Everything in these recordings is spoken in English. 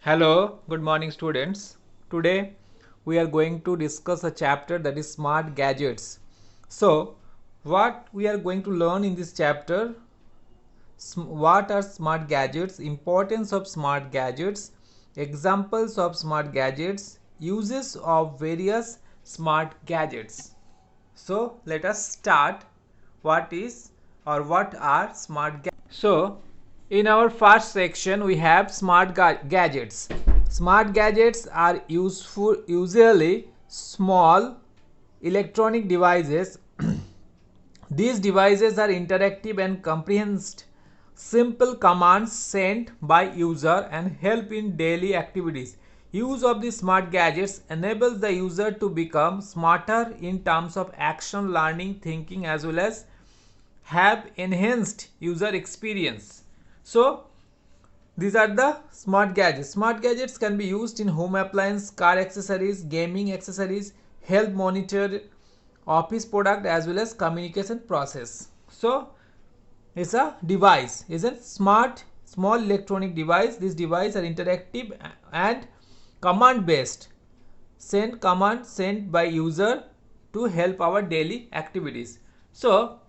Hello, good morning students. Today we are going to discuss a chapter that is smart gadgets. So, what we are going to learn in this chapter, what are smart gadgets, importance of smart gadgets, examples of smart gadgets, uses of various smart gadgets. So, let us start what is or what are smart gadgets. So, in our first section, we have smart gadgets. Smart gadgets are usually small electronic devices. These devices are interactive and comprehend simple commands sent by user and help in daily activities. Use of the smart gadgets enables the user to become smarter in terms of action, learning, thinking, as well as have enhanced user experience. So these are the smart gadgets. Smart gadgets can be used in home appliance, car accessories, gaming accessories, health monitor, office product, as well as communication process. So it's a device, is a small electronic device. These devices are interactive and command based. Send command sent by user to help our daily activities. So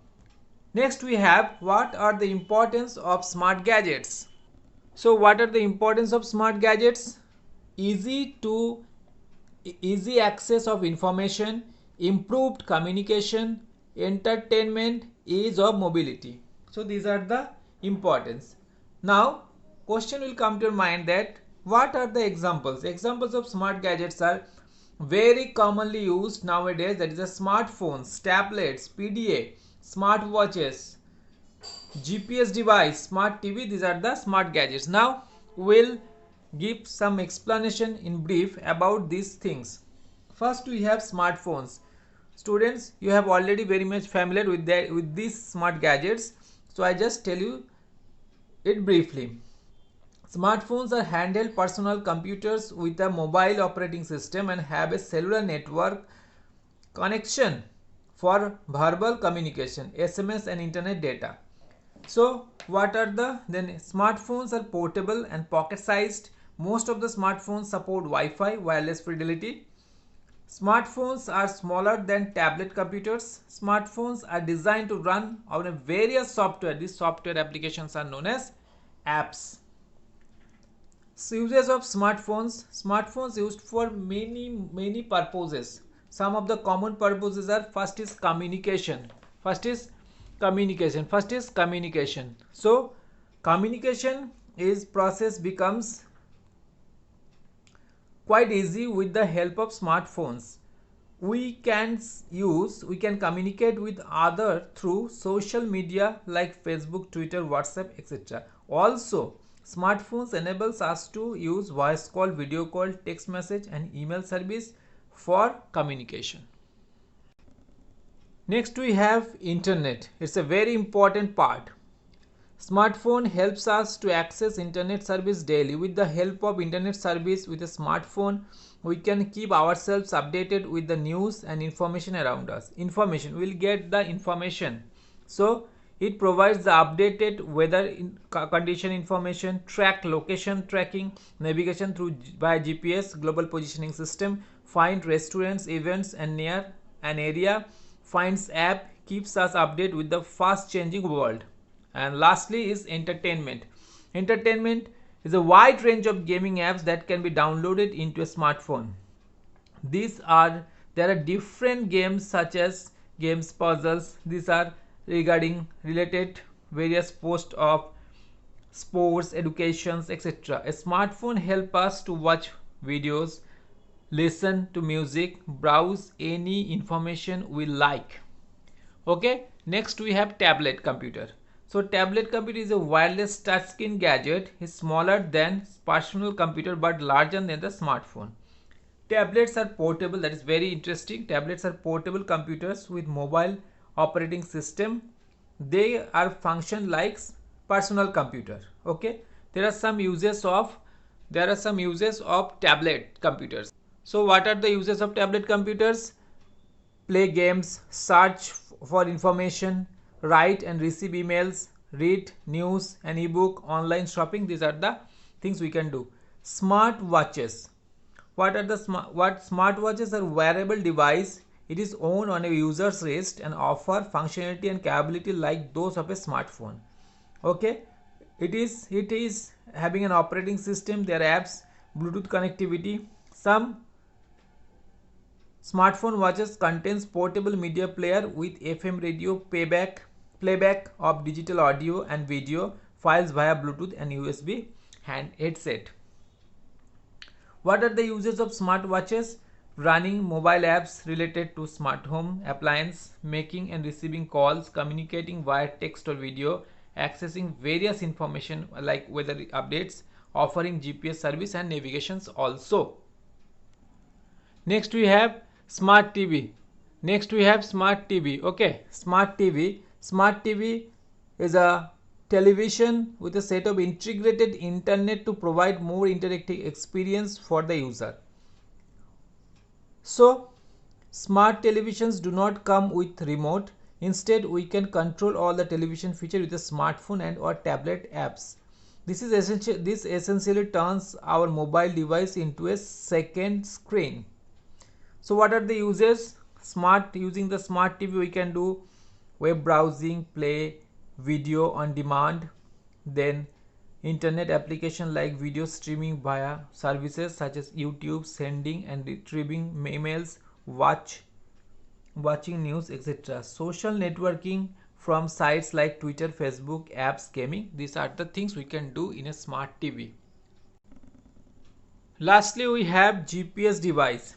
next we have what are the importance of smart gadgets. So what are the importance of smart gadgets? Easy to easy access of information, improved communication, entertainment, ease of mobility. So these are the importance. Now question will come to your mind that what are the examples? Examples of smart gadgets are very commonly used nowadays, that is the smartphones, tablets, PDA, smartwatches, GPS device, smart TV. These are the smart gadgets. Now we'll give some explanation in brief about these things. First we have smartphones. Students, you have already very much familiar with these smart gadgets. So I just tell you it briefly. Smartphones are handheld personal computers with a mobile operating system and have a cellular network connection for verbal communication, SMS and internet data. So what are the then smartphones are portable and pocket sized. Most of the smartphones support Wi-Fi, wireless fidelity. Smartphones are smaller than tablet computers. Smartphones are designed to run on a various software. These software applications are known as apps. So uses of smartphones. Smartphones used for many purposes. Some of the common purposes are, first is communication. So communication is process becomes quite easy with the help of smartphones. We can communicate with other through social media like Facebook, Twitter, WhatsApp, etc. Also smartphones enables us to use voice call, video call, text message and email service for communication. Next we have internet. It's a very important part. Smartphone helps us to access internet service daily. With the help of internet service with a smartphone, we can keep ourselves updated with the news and information around us. We'll get the information. So it provides the updated weather condition information, track location tracking, navigation through by GPS, global positioning system, find restaurants, events and near an area, finds app, keeps us updated with the fast changing world. And lastly is entertainment. Entertainment is a wide range of gaming apps that can be downloaded into a smartphone. There are different games such as games, puzzles. These are related various posts of sports, educations, etc. A smartphone help us to watch videos, listen to music, browse any information we like. Okay, next we have tablet computer. So tablet computer is a wireless touchscreen gadget. It's smaller than personal computer but larger than the smartphone. Tablets are portable. That is very interesting. Tablets are portable computers with mobile operating system. They are function like personal computer. Okay, there are some uses of tablet computers. So what are the uses of tablet computers? Play games, search for information, write and receive emails, read news and ebook, online shopping. These are the things we can do. Smart watches. What smartwatches are? Wearable device. It is owned on a user's wrist and offer functionality and capability like those of a smartphone. Okay, it is having an operating system, their apps, Bluetooth connectivity. Some smartphone watches contains portable media player with FM radio playback of digital audio and video files via Bluetooth and USB headset. What are the uses of smartwatches? Running mobile apps related to smart home appliance, making and receiving calls, communicating via text or video, accessing various information like weather updates, offering GPS service and navigations also. Next we have smart TV. Okay, smart TV. Smart TV is a television with a set of integrated internet to provide more interactive experience for the user. So smart televisions do not come with remote. Instead, we can control all the television feature with a smartphone and or tablet apps. This essentially turns our mobile device into a second screen. So what are the uses? Using the smart TV we can do web browsing, play video on demand, then internet application like video streaming via services such as YouTube, sending and retrieving emails, watching news, etc. Social networking from sites like Twitter, Facebook, apps, gaming. These are the things we can do in a smart TV. Lastly, we have GPS device.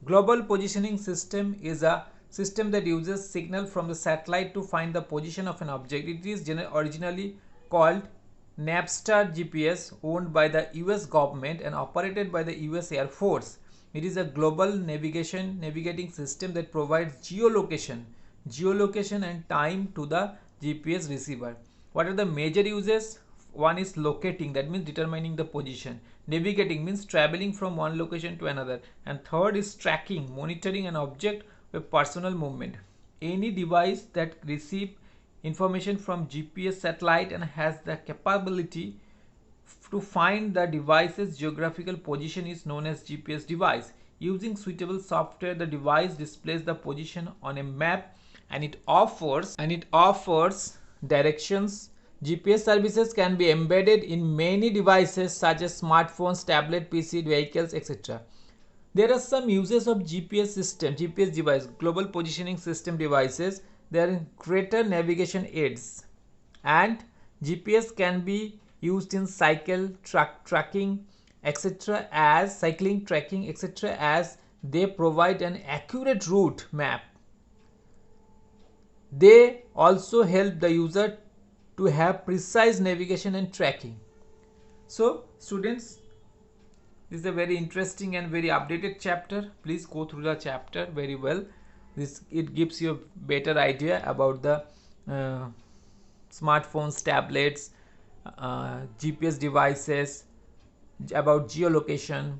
Global Positioning System is a system that uses signal from the satellite to find the position of an object. It is originally called Navstar GPS, owned by the US government and operated by the US Air Force. It is a global navigating system that provides geolocation and time to the GPS receiver. What are the major uses? One is locating, that means determining the position. Navigating means traveling from one location to another. And third is tracking, monitoring an object with personal movement. Any device that receives information from GPS satellite and has the capability to find the device's geographical position is known as GPS device. Using suitable software, the device displays the position on a map and it offers directions. GPS services can be embedded in many devices such as smartphones, tablet, PC, vehicles, etc. There are some uses of GPS device, global positioning system devices. They are greater navigation aids, and GPS can be used in cycling tracking, etc. as they provide an accurate route map. They also help the user to have precise navigation and tracking. So students, this is a very interesting and very updated chapter. Please go through the chapter very well. It gives you a better idea about the smartphones, tablets, GPS devices, about geolocation,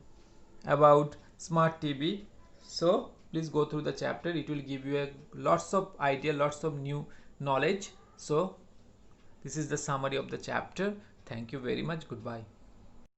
about smart TV. So please go through the chapter. It will give you lots of idea, lots of new knowledge. So this is the summary of the chapter. Thank you very much. Goodbye.